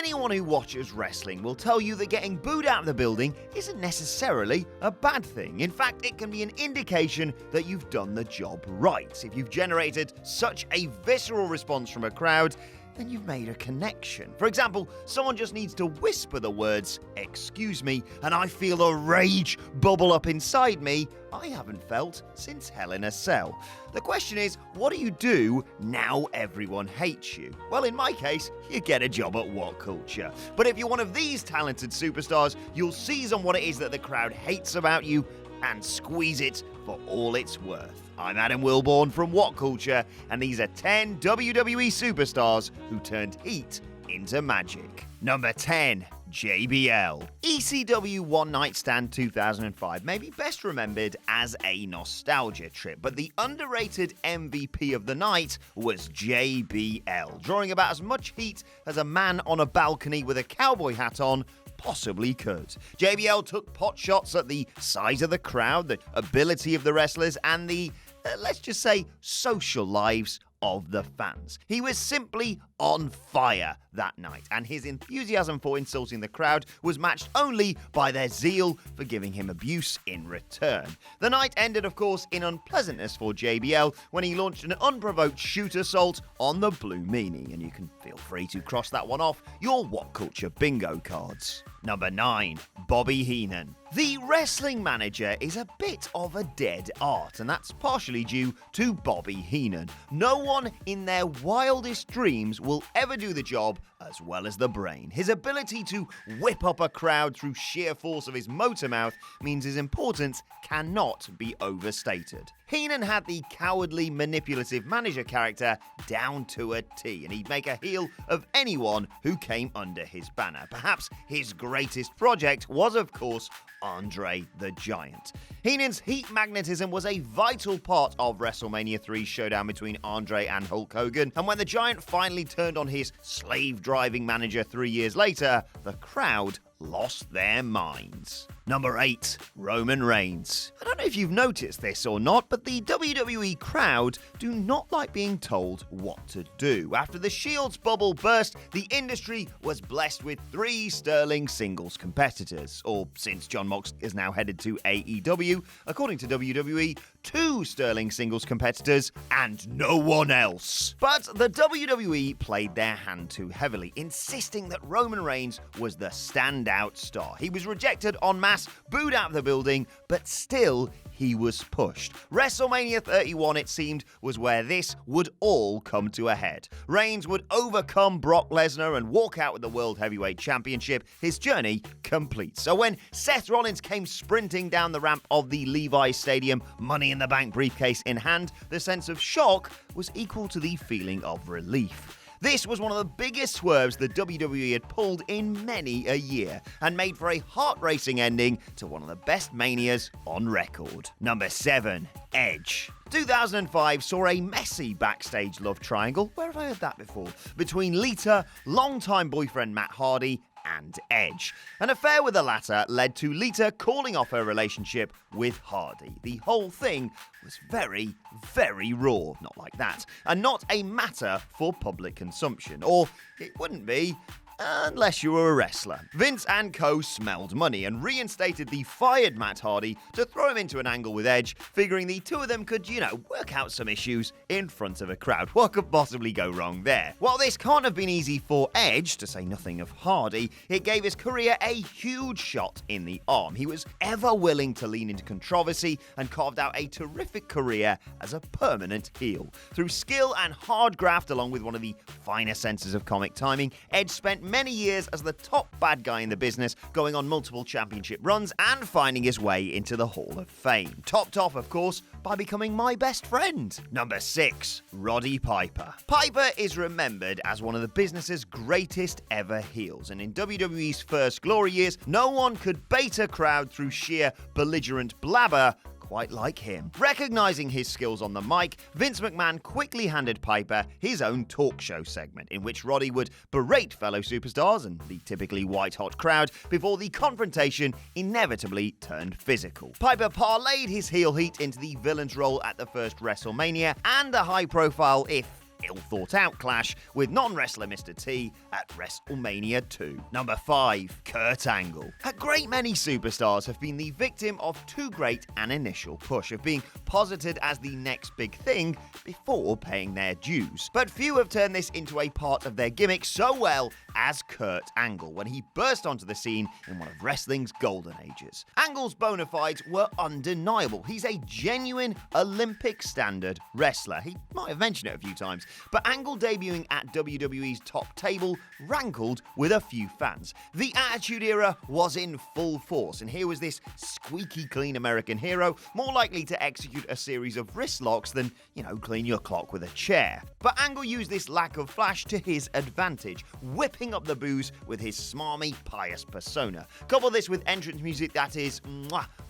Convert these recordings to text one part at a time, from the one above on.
Anyone who watches wrestling will tell you that getting booed out of the building isn't necessarily a bad thing. In fact, it can be an indication that you've done the job right. If you've generated such a visceral response from a crowd, then you've made a connection. For example, someone just needs to whisper the words, "excuse me," and I feel a rage bubble up inside me I haven't felt since Hell in a Cell. The question is, what do you do now everyone hates you? Well, in my case, you get a job at WhatCulture. But if you're one of these talented superstars, you'll seize on what it is that the crowd hates about you and squeeze it for all it's worth. I'm Adam Wilborn from WhatCulture, and these are 10 WWE superstars who turned heat into magic. Number 10. JBL. ECW One Night Stand 2005 may be best remembered as a nostalgia trip, but the underrated MVP of the night was JBL, drawing about as much heat as a man on a balcony with a cowboy hat on possibly could. JBL took pot shots at the size of the crowd, the ability of the wrestlers, and the, let's just say, social lives of the fans. He was simply on fire that night, and his enthusiasm for insulting the crowd was matched only by their zeal for giving him abuse in return. The night ended, of course, in unpleasantness for JBL when he launched an unprovoked shoot assault on the Blue Meanie, and you can feel free to cross that one off your WhatCulture bingo cards. Number 9. Bobby Heenan. The wrestling manager is a bit of a dead art, and that's partially due to Bobby Heenan. No one in their wildest dreams will ever do the job as well as the brain. His ability to whip up a crowd through sheer force of his motor mouth means his importance cannot be overstated. Heenan had the cowardly, manipulative manager character down to a T, and he'd make a heel of anyone who came under his banner. Perhaps his greatest project was, of course, Andre the Giant. Heenan's heat magnetism was a vital part of WrestleMania 3's showdown between Andre and Hulk Hogan, and when the Giant finally turned on his slave-driving manager 3 years later, the crowd lost their minds. Number 8. Roman Reigns. I don't know if you've noticed this or not, but the WWE crowd do not like being told what to do. After the Shield's bubble burst, the industry was blessed with 3 sterling singles competitors. Or, since John Mox is now headed to AEW, according to WWE, 2 sterling singles competitors and no one else. But the WWE played their hand too heavily, insisting that Roman Reigns was the standout star. He was rejected en masse, booed out of the building, but still he was pushed. WrestleMania 31, it seemed, was where this would all come to a head. Reigns would overcome Brock Lesnar and walk out with the World Heavyweight Championship, his journey complete. So when Seth Rollins came sprinting down the ramp of the Levi's Stadium, Money in the Bank briefcase in hand, the sense of shock was equal to the feeling of relief. This was one of the biggest swerves the WWE had pulled in many a year, and made for a heart-racing ending to one of the best Manias on record. Number 7. Edge. 2005 saw a messy backstage love triangle, where have I heard that before, between Lita, longtime boyfriend Matt Hardy, and Edge. An affair with the latter led to Lita calling off her relationship with Hardy. The whole thing was very, very raw, not like that, and not a matter for public consumption. Or it wouldn't be, unless you were a wrestler. Vince and co smelled money and reinstated the fired Matt Hardy to throw him into an angle with Edge, figuring the two of them could, work out some issues in front of a crowd. What could possibly go wrong there? While this can't have been easy for Edge, to say nothing of Hardy, it gave his career a huge shot in the arm. He was ever willing to lean into controversy and carved out a terrific career as a permanent heel. Through skill and hard graft, along with one of the finer senses of comic timing, Edge spent many years as the top bad guy in the business, going on multiple championship runs and finding his way into the Hall of Fame. Topped off, of course, by becoming my best friend. Number 6. Roddy Piper. Piper is remembered as one of the business's greatest ever heels, and in WWE's first glory years, no one could bait a crowd through sheer belligerent blabber quite like him. Recognizing his skills on the mic, Vince McMahon quickly handed Piper his own talk show segment, in which Roddy would berate fellow superstars and the typically white-hot crowd before the confrontation inevitably turned physical. Piper parlayed his heel heat into the villain's role at the first WrestleMania, and a high-profile, if ill-thought-out clash with non-wrestler Mr. T at WrestleMania 2. Number 5. Kurt Angle. A great many superstars have been the victim of too great an initial push, of being posited as the next big thing before paying their dues. But few have turned this into a part of their gimmick so well as Kurt Angle when he burst onto the scene in one of wrestling's golden ages. Angle's bona fides were undeniable. He's a genuine Olympic standard wrestler. He might have mentioned it a few times, but Angle debuting at WWE's top table rankled with a few fans. The Attitude Era was in full force, and here was this squeaky clean American hero, more likely to execute a series of wrist locks than, clean your clock with a chair. But Angle used this lack of flash to his advantage, whipping up the booze with his smarmy, pious persona. Couple this with entrance music that is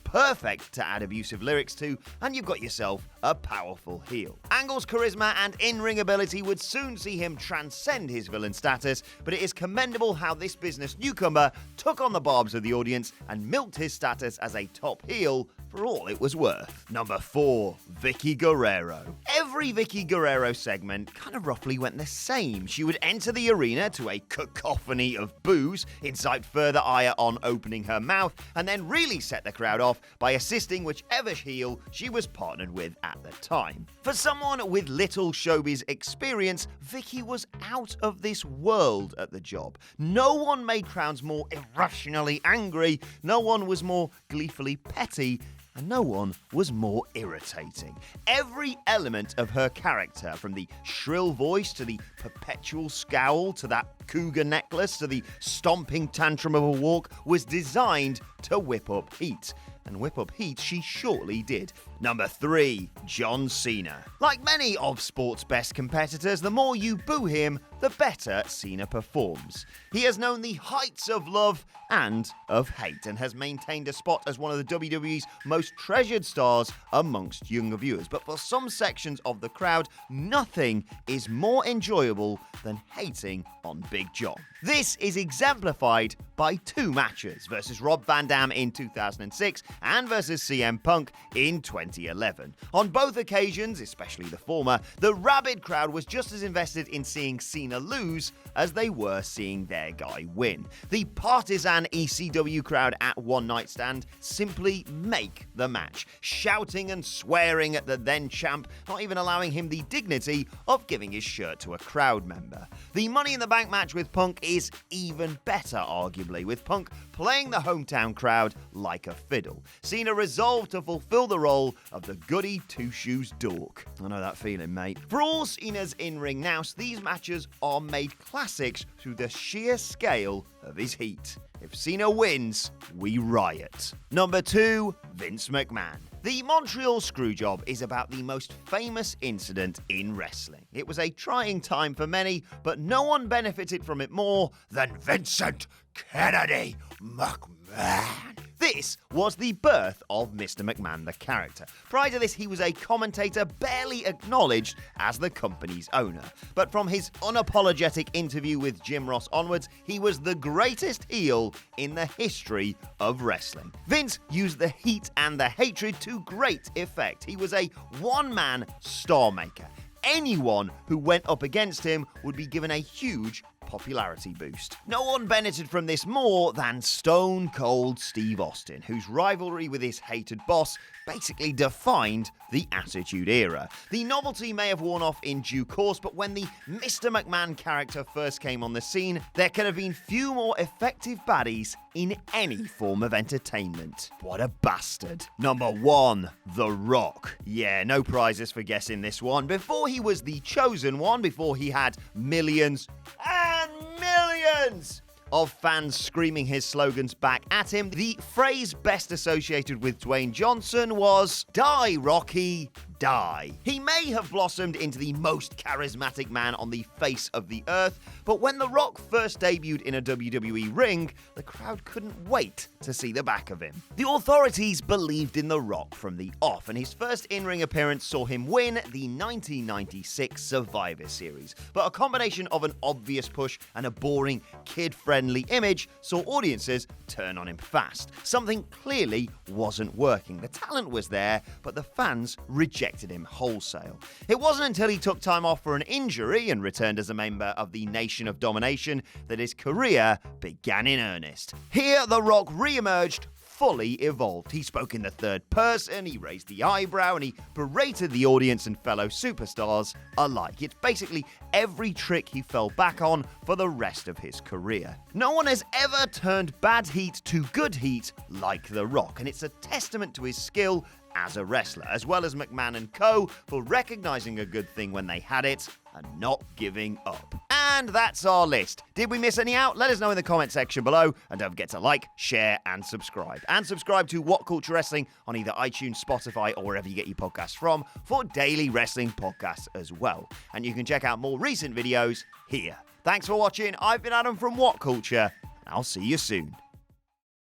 perfect to add abusive lyrics to, and you've got yourself a powerful heel. Angle's charisma and in-ring ability would soon see him transcend his villain status, but it is commendable how this business newcomer took on the barbs of the audience and milked his status as a top heel for all it was worth. Number 4. Vickie Guerrero. Every Vickie Guerrero segment kind of roughly went the same. She would enter the arena to a cacophony of boos, incite further ire on opening her mouth, and then really set the crowd off by assisting whichever heel she was partnered with at the time. For someone with little showbiz experience, Vickie was out of this world at the job. No one made crowds more irrationally angry, no one was more gleefully petty, and no one was more irritating. Every element of her character, from the shrill voice to the perpetual scowl to that cougar necklace to the stomping tantrum of a walk, was designed to whip up heat. And whip up heat she surely did. Number 3. John Cena. Like many of sport's best competitors, the more you boo him, the better Cena performs. He has known the heights of love and of hate, and has maintained a spot as one of the WWE's most treasured stars amongst younger viewers. But for some sections of the crowd, nothing is more enjoyable than hating on Big John. This is exemplified by 2 matches, versus Rob Van Dam in 2006 and versus CM Punk in 2011. On both occasions, especially the former, the rabid crowd was just as invested in seeing Cena lose as they were seeing their guy win. The partisan ECW crowd at One Night Stand simply make the match, shouting and swearing at the then champ, not even allowing him the dignity of giving his shirt to a crowd member. The Money in the Bank match with Punk is even better, arguably, with Punk playing the hometown crowd like a fiddle. Cena resolved to fulfill the role of the goody two-shoes dork. I know that feeling, mate. For all Cena's in-ring nous, these matches are made classics through the sheer scale of his heat. If Cena wins, we riot. Number 2, Vince McMahon. The Montreal Screwjob is about the most famous incident in wrestling. It was a trying time for many, but no one benefited from it more than Vincent Kennedy McMahon. This was the birth of Mr. McMahon, the character. Prior to this, he was a commentator barely acknowledged as the company's owner. But from his unapologetic interview with Jim Ross onwards, he was the greatest heel in the history of wrestling. Vince used the heat and the hatred to great effect. He was a one-man star maker. Anyone who went up against him would be given a huge popularity boost. No one benefited from this more than Stone Cold Steve Austin, whose rivalry with his hated boss basically defined the Attitude Era. The novelty may have worn off in due course, but when the Mr. McMahon character first came on the scene, there could have been few more effective baddies in any form of entertainment. What a bastard. Number 1, The Rock. Yeah, no prizes for guessing this one. Before he was the chosen one, before he had millions and millions of fans screaming his slogans back at him, the phrase best associated with Dwayne Johnson was, "Die, Rocky, die." He may have blossomed into the most charismatic man on the face of the earth, but when The Rock first debuted in a WWE ring, the crowd couldn't wait to see the back of him. The authorities believed in The Rock from the off, and his first in-ring appearance saw him win the 1996 Survivor Series. But a combination of an obvious push and a boring, kid-friendly image saw audiences turn on him fast. Something clearly wasn't working. The talent was there, but the fans rejected rejected him wholesale. It wasn't until he took time off for an injury and returned as a member of the Nation of Domination that his career began in earnest. Here, The Rock re-emerged fully evolved. He spoke in the third person, he raised the eyebrow, and he berated the audience and fellow superstars alike. It's basically every trick he fell back on for the rest of his career. No one has ever turned bad heat to good heat like The Rock, and it's a testament to his skill as a wrestler, as well as McMahon and co. for recognizing a good thing when they had it and not giving up. And that's our list. Did we miss any out? Let us know in the comment section below, and don't forget to like, share, and subscribe. And subscribe to What Culture Wrestling on either iTunes, Spotify, or wherever you get your podcasts from for daily wrestling podcasts as well. And you can check out more recent videos here. Thanks for watching. I've been Adam from What Culture, and I'll see you soon.